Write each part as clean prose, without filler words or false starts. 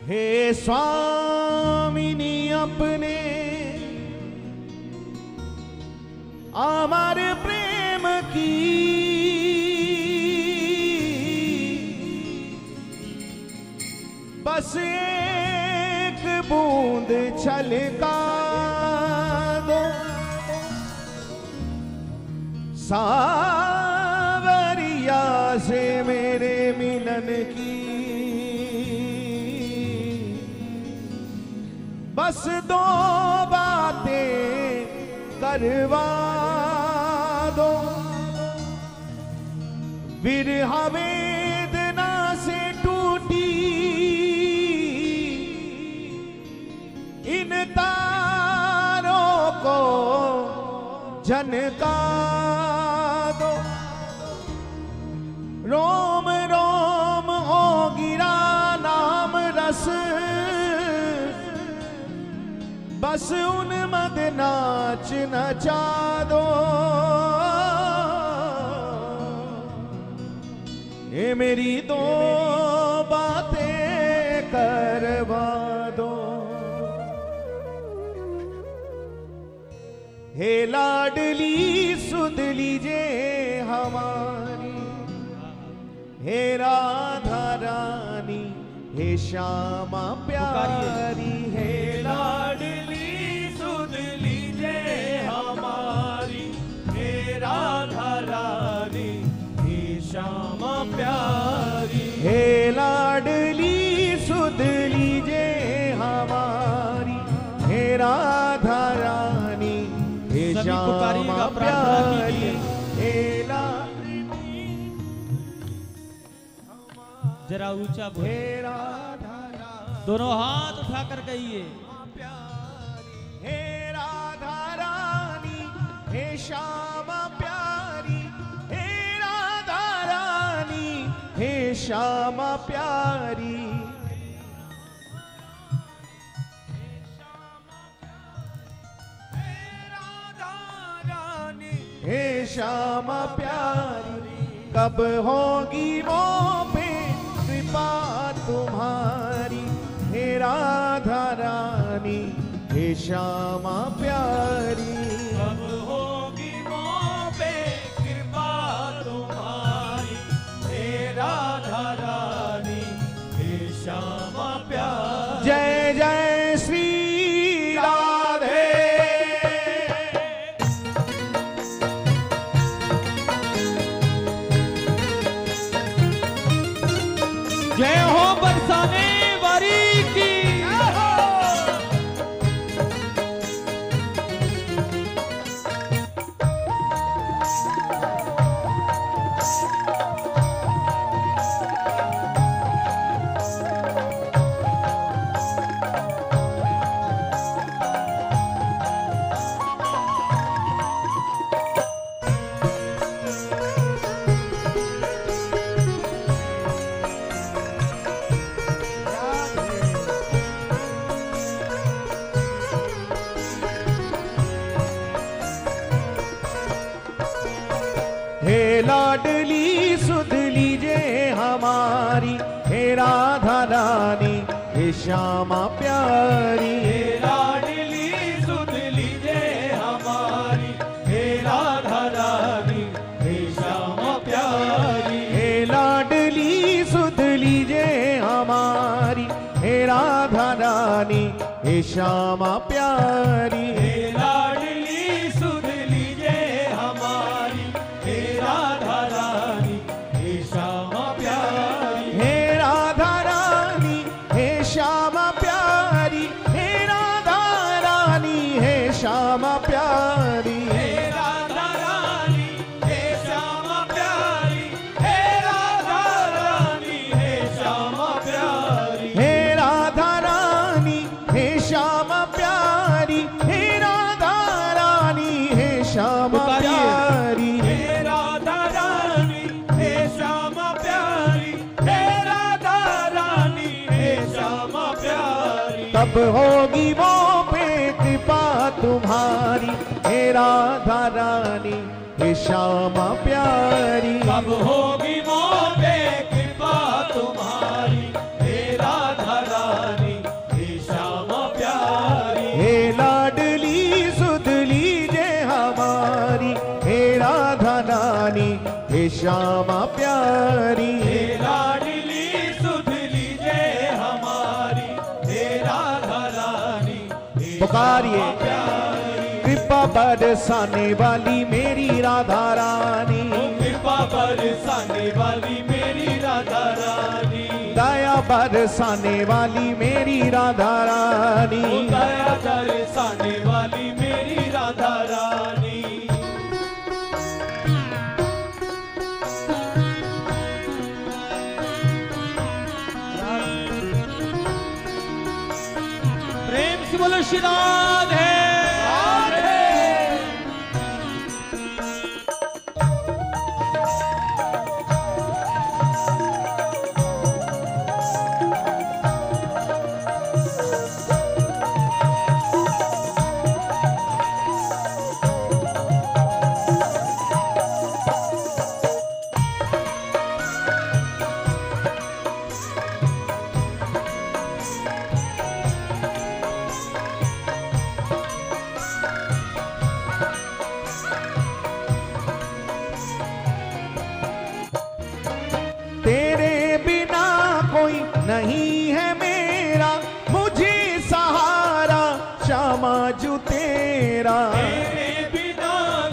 हे स्वामिनी अपने अमर प्रेम की बस एक बूंद छलका दो, सावरिया से मेरे मिलन की बस दो बातें करवा दो। विरह वेदना से टूटी इन तारों को झनका दो। रोम रोम हो गिरा नाम रस बस उन्मद नाच नचा दो। ये मेरी दो बातें करवा दो। हे लाडली सुध लीजिए हमारी, हे राधा रानी, हे श्यामा प्यारी। हे लाडली सुध लीजिए हमारी, हे राधा रानी, हे श्यामा प्यारी। हे लाडली सुध लीजिए हमारी, हे राधा रानी, हे श्यामा प्यारी। हे लाडली जरा ऊंचा बोल। हे राधा दोनों हाथ उठाकर कहिए। हे राधा रानी, हे श्यामा प्यारी। हे राधा रानी, हे श्यामा प्यारी। हे श्यामा प्यारी, कब होगी वो पे कृपा तुम्हारी। हे राधा रानी, हे श्यामा प्यारी। कब होगी मोह पे कृपा तुम्हारी, हे राधा रानी, हे श्यामा प्यारी। जय जय श्री राधे। जय हो बरसाने वारी की। हे लाडली सुध लीजिए हमारी, हे राधा रानी, हे श्यामा प्यारी। हे लाडली सुध लीजिए हमारी, हे राधा रानी, हे श्यामा प्यारी। हे लाडली सुध लीजिए हमारी, हे राधा रानी, हे श्यामा प्यारी। हे लाडली सुध लीजिए हमारी, हे राधा रानी, हे श्यामा प्यारी। हे राधा रानी, हे श्यामा प्यारी। हे राधा रानी, हे श्यामा प्यारी। हे राधा रानी, हे श्यामा प्यारी। हे राधा रानी, हे श्यामा प्यारी। हे राधा रानी, हे श्यामा प्यारी। हे राधा रानी, हे श्यामा प्यारी। हे राधा रानी, हे श्यामा प्यारी। हे राधा रानी, हे श्यामा प्यारी। तब होगी वो पे कृपा तुम्हारी, हे राधा रानी, हे श्यामा प्यारी। कब होगी मोह पे कृपा तुम्हारी, हे राधा रानी, पुकारिए। प्यारी, कृपा बरसाने वाली मेरी राधा रानी, कृपा बरसाने वाली मेरी राधा रानी, दया बरसाने वाली मेरी राधा रानी। दया बरसाने वाली मेरी राधा रानी। प्रेम से बोलो श्री राधे। तेरे बिना कोई नहीं है मेरा, मुझे सहारा श्यामा जू तेरा। तेरे बिना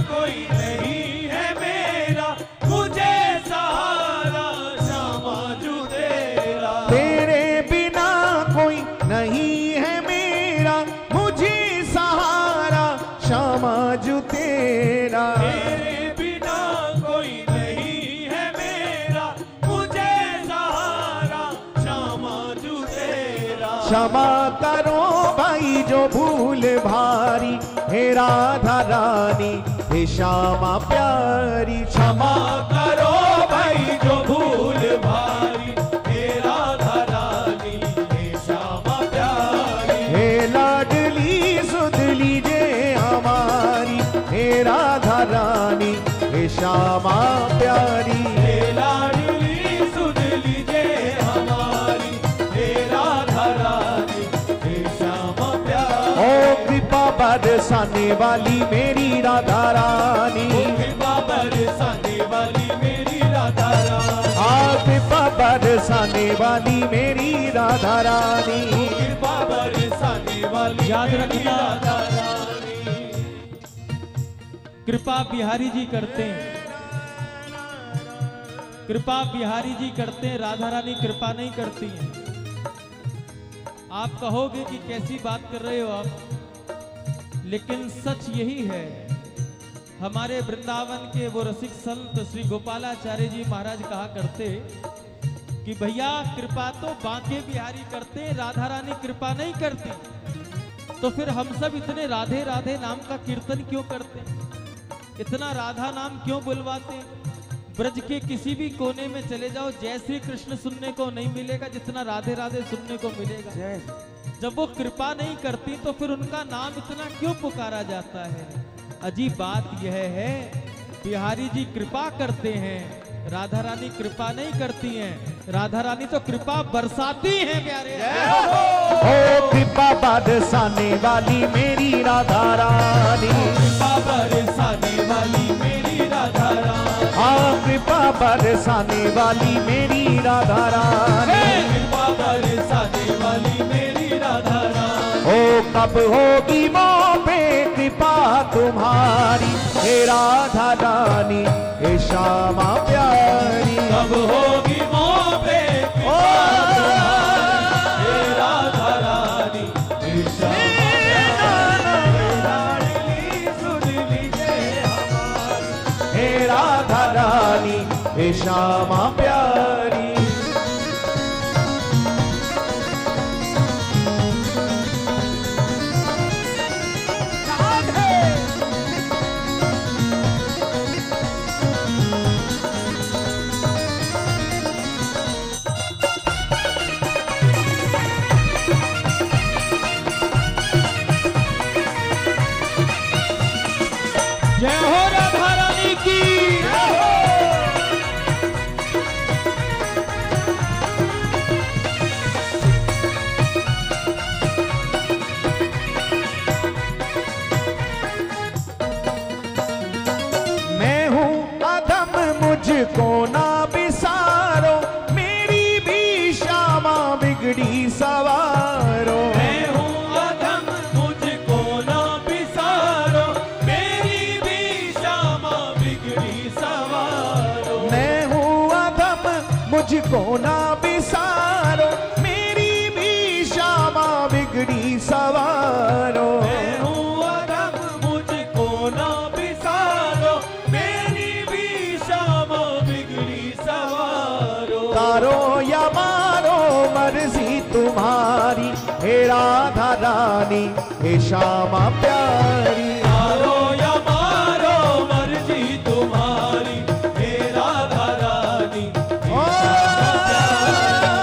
कोई नहीं है मेरा, मुझे सहारा श्यामा जू तेरा। तेरे बिना कोई नहीं है मेरा, मुझे सहारा श्यामा जू तेरा। तेरे बिना कोई नहीं है मेरा, मुझे सहारा श्यामा जू तेरा। क्षमा करो भाई जो भूल भारी, हे राधा रानी हे श्यामा प्यारी। क्षमा करो भाई जो भूल भारी, हे राधा रानी हे श्यामा प्यारी। हे लाडली सुध लीजिए हमारी, हे राधा रानी हे श्यामा प्यारी। हे लाडली सुध लीजिए हमारी, हे राधा रानी हे श्यामा प्यारी। ओ कृपा बरसाने वाली मेरी राधा रानी, कृपा बरसाने वाली मेरी राधा रानी। कृपा बरसाने वाली मेरी राधा रानी। कृपा बरसाने वाली याद रखना। राधा रानी। कृपा बिहारी जी करते हैं, कृपा बिहारी जी करते हैं, राधा रानी कृपा नहीं करती हैं। आप कहोगे कि कैसी बात कर रहे हो आप, लेकिन सच यही है। हमारे वृंदावन के वो रसिक संत श्री गोपालाचार्य जी महाराज कहा करते कि भैया कृपा तो बांके बिहारी करते, राधा रानी कृपा नहीं करती। तो फिर हम सब इतने राधे राधे नाम का कीर्तन क्यों करते, इतना राधा नाम क्यों बुलवाते? ब्रज के किसी भी कोने में चले जाओ, जय श्री कृष्ण सुनने को नहीं मिलेगा जितना राधे राधे सुनने को मिलेगा। जब वो कृपा नहीं करती तो फिर उनका नाम इतना क्यों पुकारा जाता है? अजीब बात यह है, बिहारी जी कृपा करते हैं, राधा रानी कृपा नहीं करती हैं। राधा रानी तो कृपा बरसाती हैं प्यारे। ओ कृपा बरसाने वाली मेरी राधा रानी, कृपा बरसाने वाली मेरी राधा रानी। कृपा बरसाने वाली मेरी राधा रानी। कृपा बरसाने वाली मेरी राधा रानी। ओ कब होगी मोह पे कृपा तुम्हारी, हे राधा रानी हे श्यामा प्यारी। कब होगी मोह पे कृपा तुम्हारी, हे राधा रानी हे श्यामा प्यारी। लाडली सुन लीजिए हमारी, हे राधा रानी हे श्यामा प्यारी। जय हो राधा रानी की। मैं हूँ अधम मुझको ना बिसारो, मेरी भी श्यामा बिगड़ी सवारो। मैं हूँ अधम मुझको मुझको ना बिसारो, मेरी भी श्यामा बिगड़ी सवारो। मैं हूँ अधम मुझको ना बिसारो, मेरी भी श्यामा बिगड़ी सवारो। तारो या मारो मर्जी तुम्हारी, हे राधा रानी हे श्यामा प्यारी। तारो या मारो मर्जी तुम्हारी, हे राधा रानी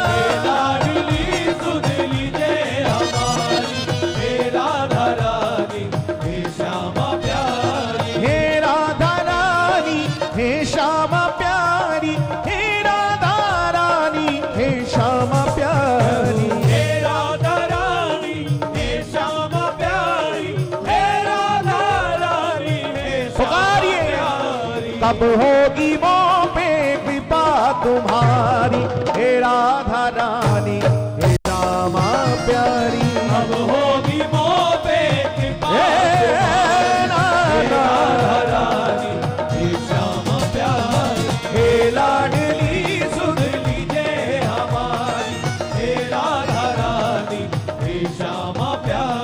हे लाडली सुन लीजिए हमारी, हे राधा रानी हे श्यामा प्यारी। हे राधा रानी हे श्यामा प्यारी, हे राधा रानी हे श्यामा प्यारी। हे राधा रानी हे श्यामा प्यारी, हे राधा रानी हे पुकारिए। प्यारी। कब होगी वो पे कृपा तुम्हारी, हे राधा रानी हे श्यामा प्यारी। अब होगी मोह पे कृपा हे तुम्हारी, हे राधा राधा रानी हे श्यामा प्यारी। हे लाडली सुन लीजिए हमारी, हे राधा रानी हे श्यामा प्यारी।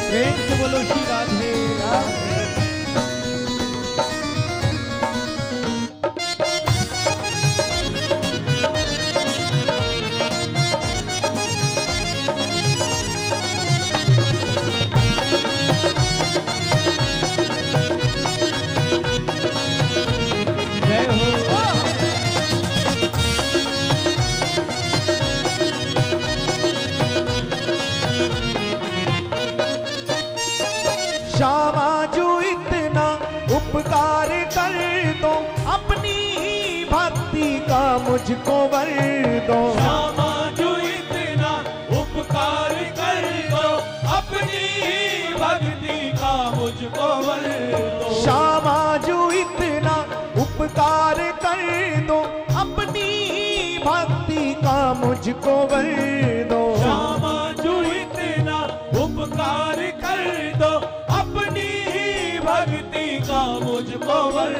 प्रेम से बोलो श्री राधे राधे। जय हो। श्यामा जो इतना उपकार कर दो, अपनी ही भक्ति का मुझको वर दो। श्यामा जो इतना उपकार कर दो, अपनी ही भक्ति का मुझको वर दो। श्यामा जो इतना उपकार कर दो, अपनी ही भक्ति का मुझको वर दो। श्यामा जो इतना उपकार कर दो, अपनी ही भक्ति का मुझको वर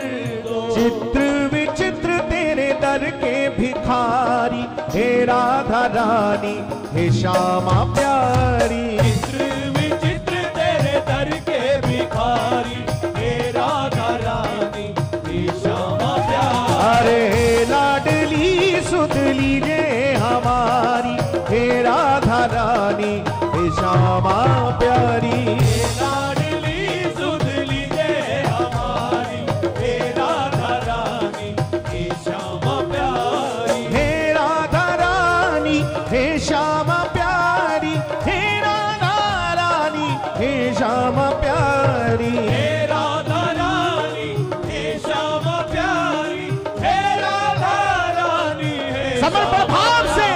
दो। चित्र विचित्र तेरे दर के भिखारी, हे राधा रानी हे श्यामा प्यारी। चित्र विचित्र तेरे दर के भिखारी, हे राधा रानी हे श्यामा प्यारी। अरे लाडली सुध लीजिए हमारी, हे राधा रानी हे श्यामा प्यारी। हे लाडली सुध लीजिए हमारी, हे राधा रानी हे श्यामा प्यारी। हे राधा रानी हे श्यामा प्यारी, हे राधा रानी हे श्यामा प्यारी। हे राधा रानी हे श्यामा प्यारी, हे राधा रानी हे समर्पण भाव से।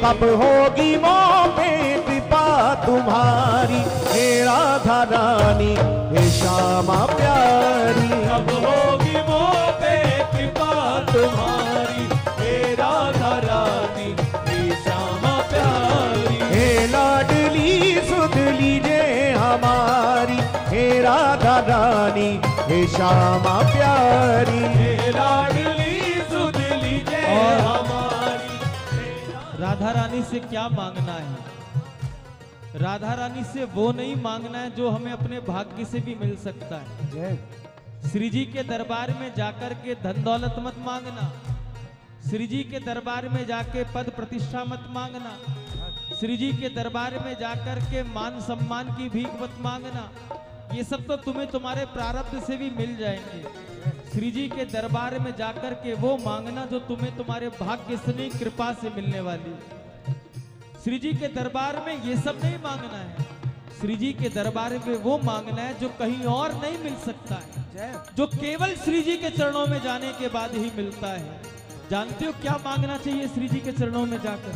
कब होगी मोह पे कृपा तुम्हारी, हे राधा रानी हे श्यामा प्यारी। कब होगी मोह पे कृपा तुम्हारी, हे राधा रानी हे श्यामा प्यारी। हे लाडली सुध लीजिए हमारी, हे राधा रानी हे श्यामा प्यारी। हे लाडली सुध लीजिए और हमारी। राधा रानी से क्या मांगना है? राधा रानी से वो नहीं मांगना है जो हमें अपने भाग्य से भी मिल सकता है। श्री जी के दरबार में जाकर के धन दौलत मत मांगना, श्री जी के दरबार में जाके पद प्रतिष्ठा मत मांगना, श्री जी के दरबार में जाकर के मान सम्मान की भीख मत मांगना। ये सब तो तुम्हें तुम्हारे प्रारब्ध से भी मिल जाएंगे। श्री जी के दरबार में जाकर के वो मांगना जो तुम्हें तुम्हारे भाग्य से नहीं, कृपा से मिलने वाली। श्री जी के दरबार में ये सब नहीं मांगना है। श्री जी के दरबार में वो मांगना है जो कहीं और नहीं मिल सकता है, जो केवल श्री जी के चरणों में जाने के बाद ही मिलता है। जानते हो क्या मांगना चाहिए श्री जी के चरणों में जाकर?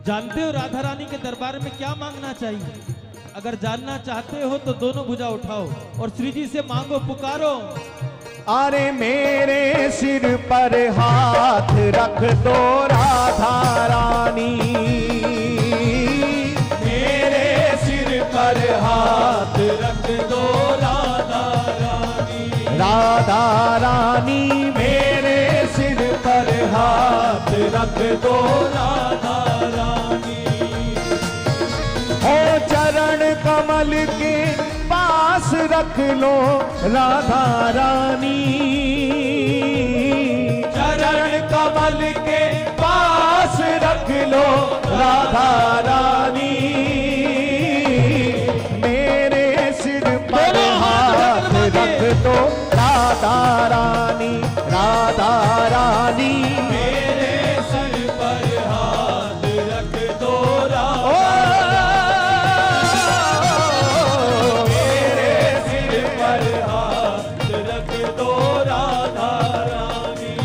जानते हो राधा रानी के दरबार में क्या मांगना चाहिए? अगर जानना चाहते हो तो दोनों भुजा उठाओ और श्री जी से मांगो, पुकारो। अरे मेरे सिर पर हाथ रख दो राधा रानी, मेरे राधा रानी मेरे सिर पर हाथ रख दो राधा रानी। ओ चरण कमल के पास रख लो राधा रानी, चरण कमल के पास रख लो राधा रानी, मेरे सिर पर हाथ रख दो राधा रानी, राधा रानी मेरे सर पर हाथ रख दो ओ मेरे सिर पर हाथ रख दो राधा रानी।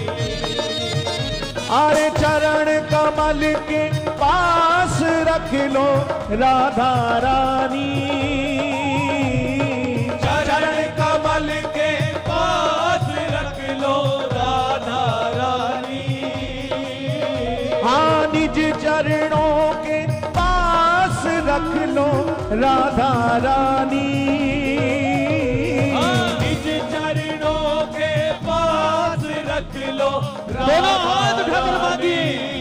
अरे चरण कमल के पास रख लो राधा रानी, चरण कमल के पास रख लो राधा रानी। हाँ निज चरणों के पास रख लो राधा रानी, निज चरणों के पास रख लो दोनों हाथ उठाकर मांगिए।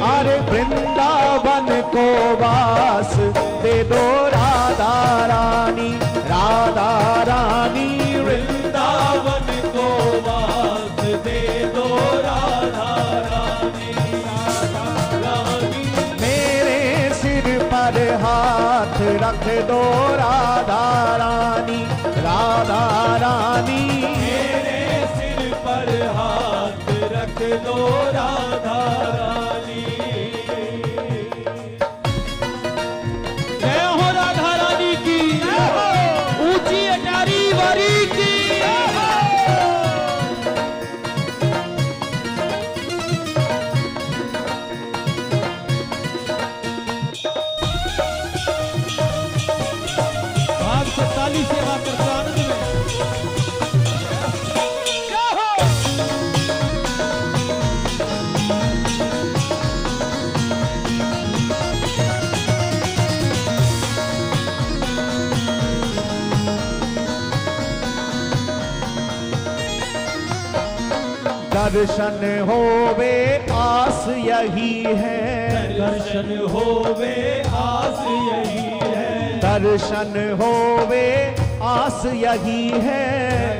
अरे वृंदावन को वास दे दो राधा रानी, राधा रानी वृंदावन को वास दे दो राधा रानी, राधा रानी मेरे सिर पर हाथ रख दो राधा रानी, राधा रानी मेरे सिर पर हाथ रख दो राधा रानी। जय हो राधा रानी की, ऊंची अटारी वारी की। भाग से ताली सेवा करते आनंद में। दर्शन होवे आस यही है, दर्शन होवे आस यही है, दर्शन होवे आस यही है,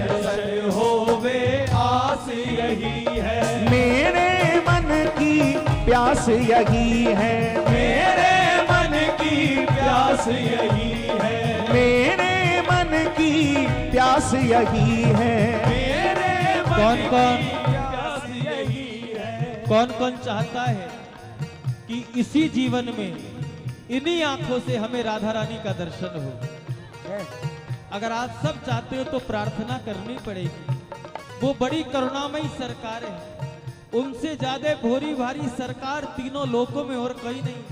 दर्शन होवे आस यही है, मेरे मन की प्यास यही है, मेरे मन की प्यास यही है, मेरे मन की प्यास यही है। मेरे कौन मन कौन की प्यास यही है। कौन कौन चाहता है कि इसी जीवन में इन्हीं आंखों से हमें राधा रानी का दर्शन हो? अगर आप सब चाहते हो तो प्रार्थना करनी पड़ेगी। वो बड़ी करुणामयी सरकार है, उनसे ज्यादा भोरी भारी सरकार तीनों लोकों में और कहीं नहीं।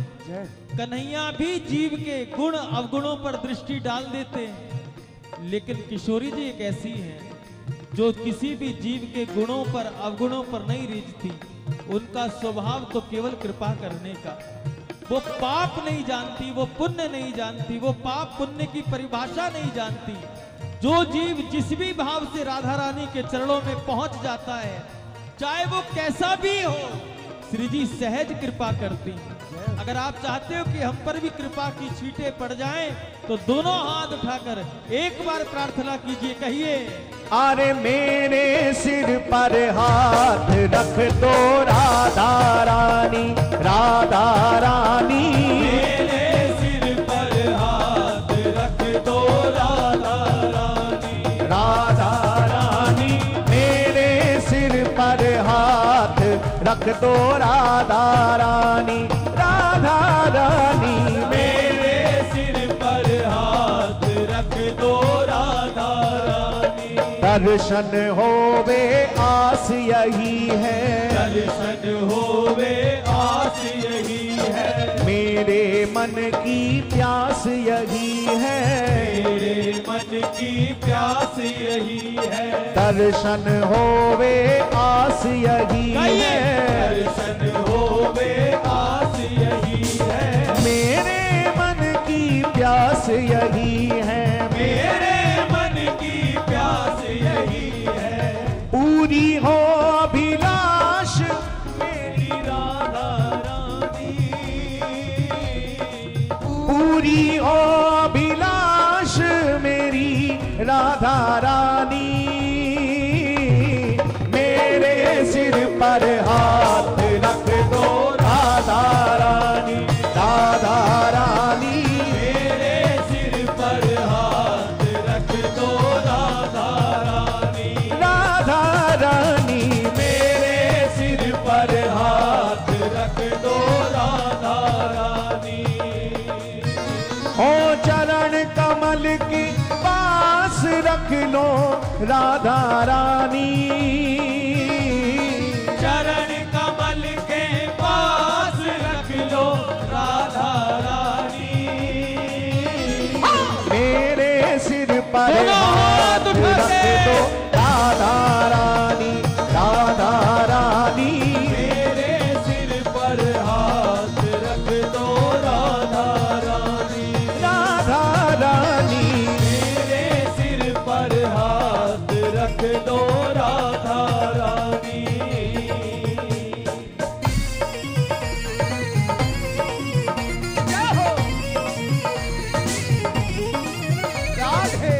कन्हैया भी जीव के गुण अवगुणों पर दृष्टि डाल देते हैं, लेकिन किशोरी जी एक ऐसी हैं जो किसी भी जीव के गुणों पर अवगुणों पर नहीं रीझती। उनका स्वभाव तो केवल कृपा करने का। वो पाप नहीं जानती, वो पुण्य नहीं जानती, वो पाप पुण्य की परिभाषा नहीं जानती। जो जीव जिस भी भाव से राधा रानी के चरणों में पहुंच जाता है, चाहे वो कैसा भी हो, श्री जी सहज कृपा करती। अगर आप चाहते हो कि हम पर भी कृपा की छींटे पड़ जाएं, तो दोनों हाथ उठाकर एक बार प्रार्थना कीजिए, कहिए। अरे मेरे सिर पर हाथ रख दो राधा रानी, राधा रानी मेरे सिर पर हाथ रख दो राधा रानी, राधा रानी मेरे सिर पर हाथ रख दो राधा रानी, राधा रानी मेरे सिर पर हाथ रख दो राधा रानी। दर्शन होवे आस यही है, दर्शन होवे आस यही है, मेरे मन की प्यास यही है, मेरे मन की प्यास यही है। दर्शन होवे आस यही है, दर्शन होवे आस यही है, मेरे मन की प्यास यही है, मेरे मन की प्यास राधा रानी, मेरे सिर पर हाथ रख दो राधा रानी, राधा रानी, मेरे सिर पर हाथ रख दो राधा रानी, राधा रानी, मेरे सिर पर हाथ रख दो राधा रानी। ओ चरण कमल की पास रख लो राधा रानी, चरण कमल के पास रख लो राधा रानी, मेरे सिर पर दोनों हाथ हाथ उठा रख के। दो राधा रानी, राधा रानी, मेरे सिर पर हाथ रख दो राधा रानी, राधा रानी, मेरे सिर पर हाथ रख दो राधा रानी। क्या हो राधे,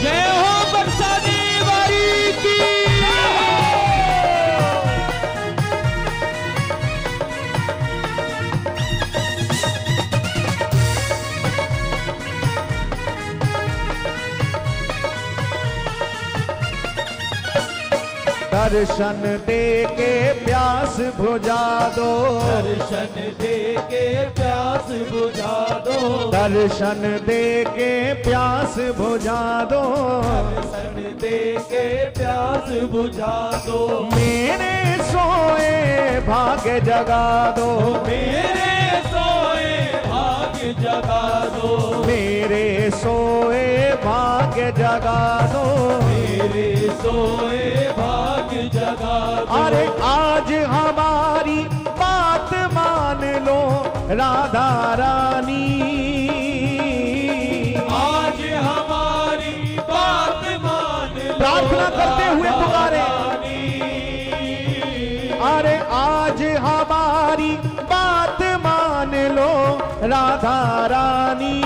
जय हो बरसाने वाली की। दर्शन दे के प्यास बुझा दो, दर्शन दे के प्यास बुझा दो, दर्शन दे के प्यास बुझा दो, दर्शन दे के प्यास बुझा दो, मेरे सोए भाग्य जगा दो, मेरे सोए भाग्य जगा दो, मेरे सोए भाग्य जगा दो, मेरे सोए भाग्य जगा दो। अरे आज हमारी बात मान लो राधा रानी, आज हमारी बात मान लो प्रार्थना करते हुए पुकारे, रानी। अरे आज हमारी बात मान लो राधा रानी,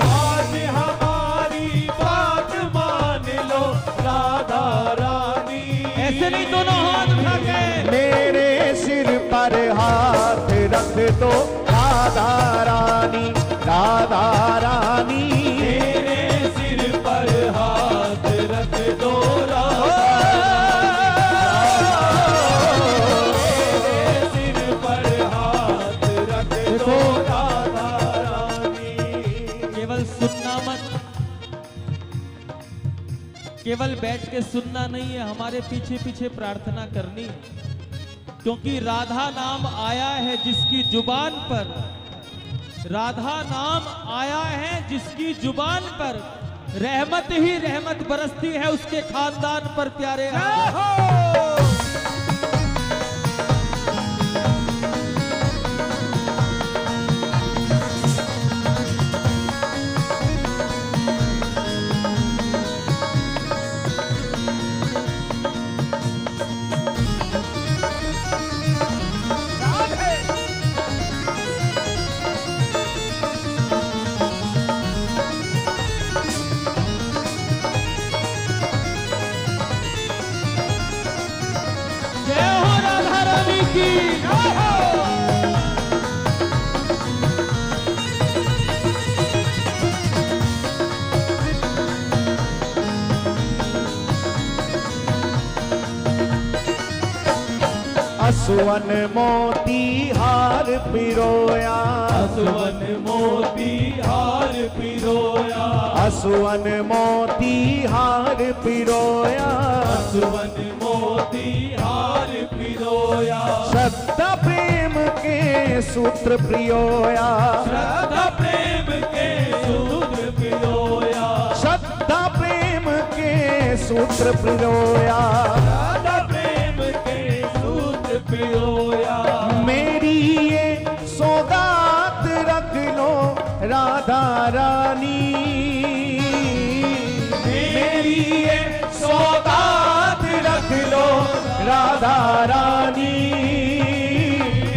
आज हमारी बात मान लो राधा रानी। ऐसे नहीं, दोनों हाथ उठा के। मेरे सिर पर हाथ रख दो राधा रानी, राधा रानी, मेरे सिर पर हाथ रख दो राधा, मेरे सिर पर हाथ रख दो राधा रानी। केवल सुनना मत, केवल बैठ के सुनना नहीं है, हमारे पीछे पीछे प्रार्थना करनी, क्योंकि राधा नाम आया है जिसकी जुबान पर, राधा नाम आया है जिसकी जुबान पर रहमत ही रहमत बरसती है उसके खानदान पर प्यारे। जय हो राधा रानी की। असुवन मोती हार पिरोया, असुवन मोती हार पिरोया, असुवन मोती हार पिरोया, असुवन मोती हार पिरोया, श्रद्धा प्रेम के सूत्र प्रियोया, श्रद्धा प्रेम के सूत्र पिरोया, श्रद्धा प्रेम के सूत्र प्रियोया, श्रद्धा प्रेम के सूत्र पिरोया, मेरी ये सौगात रख लो राधा रानी, मेरी लिए सौगात रख लो राधा रानी,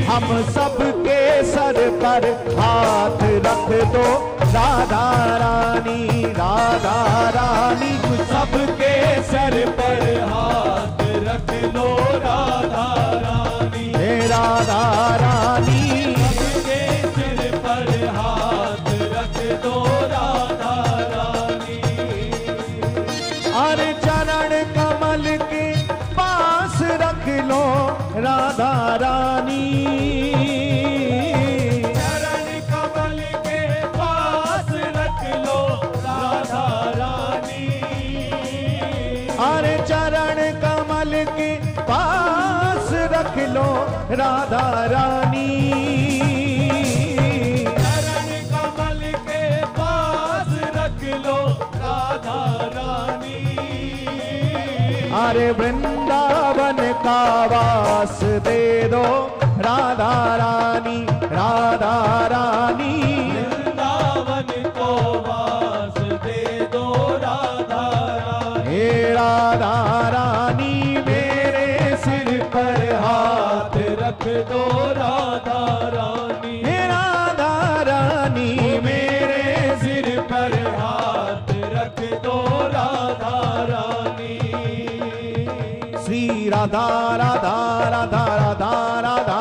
हम सबके सर पर हाथ रख दो राधा रानी, राधा रानी सबके सर पर हाथ रख लो राधा रानी, हे राधा रानी सबके सिर पर हाथ रख दो राधा रानी। और चरण कमल के पास रख लो राधा रानी, चरण कमल के पास रख लो राधा रानी, अरे चरण कमल के पास रख लो राधा रानी, चरण कमल के पास रख लो राधा रानी। अरे वृंदावन का वास दे दो राधा रानी, राधा रानी वृंदावन को वास दे दो राधा रानी, हे राधा रानी मेरे सिर पर हाथ रख दो राधा रानी, हे राधा रानी मेरे सिर पर हाथ रख दो राधा रानी। श्री राधा राधा राधा राधा राधा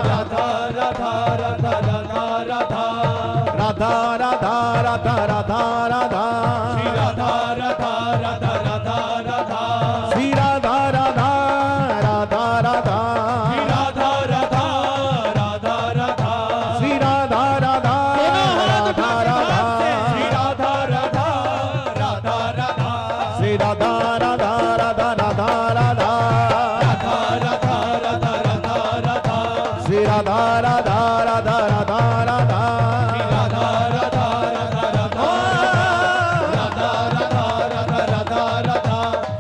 राधा राधा राधा राधा राधा राधा राधा राधा राधा श्री राधा राधा राधा राधा राधा श्री राधा राधा राधा राधा श्री राधा राधा राधा राधा श्री राधा राधा राधा राधा श्री राधा राधा राधा राधा श्री राधा राधा राधा राधा राधा श्री राधा राधा राधा राधा राधा श्री राधा राधा राधा राधा राधा राधा राधा राधा राधा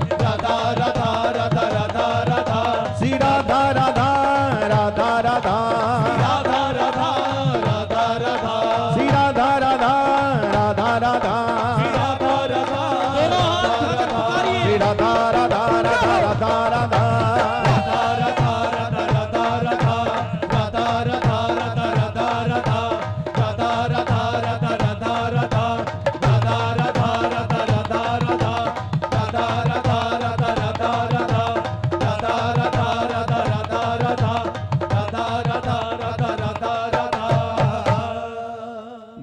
राधा राधा राधा राधा श्री राधा राधा राधा राधा राधा राधा राधा राधा श्री राधा राधा राधा राधा श्री राधा राधा दोनों हाथ पुकारिए श्री राधा राधा राधा राधा राधा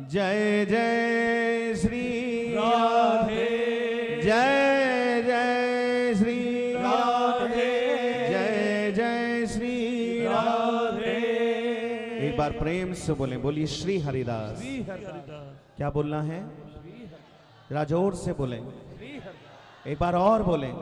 जय जय श्री राधे, जय जय श्री राधे, जय जय श्री राधे। एक बार प्रेम से बोलें, बोलिए श्री हरिदास। क्या बोलना है? जरा जोर से बोलें, एक बार और बोलें।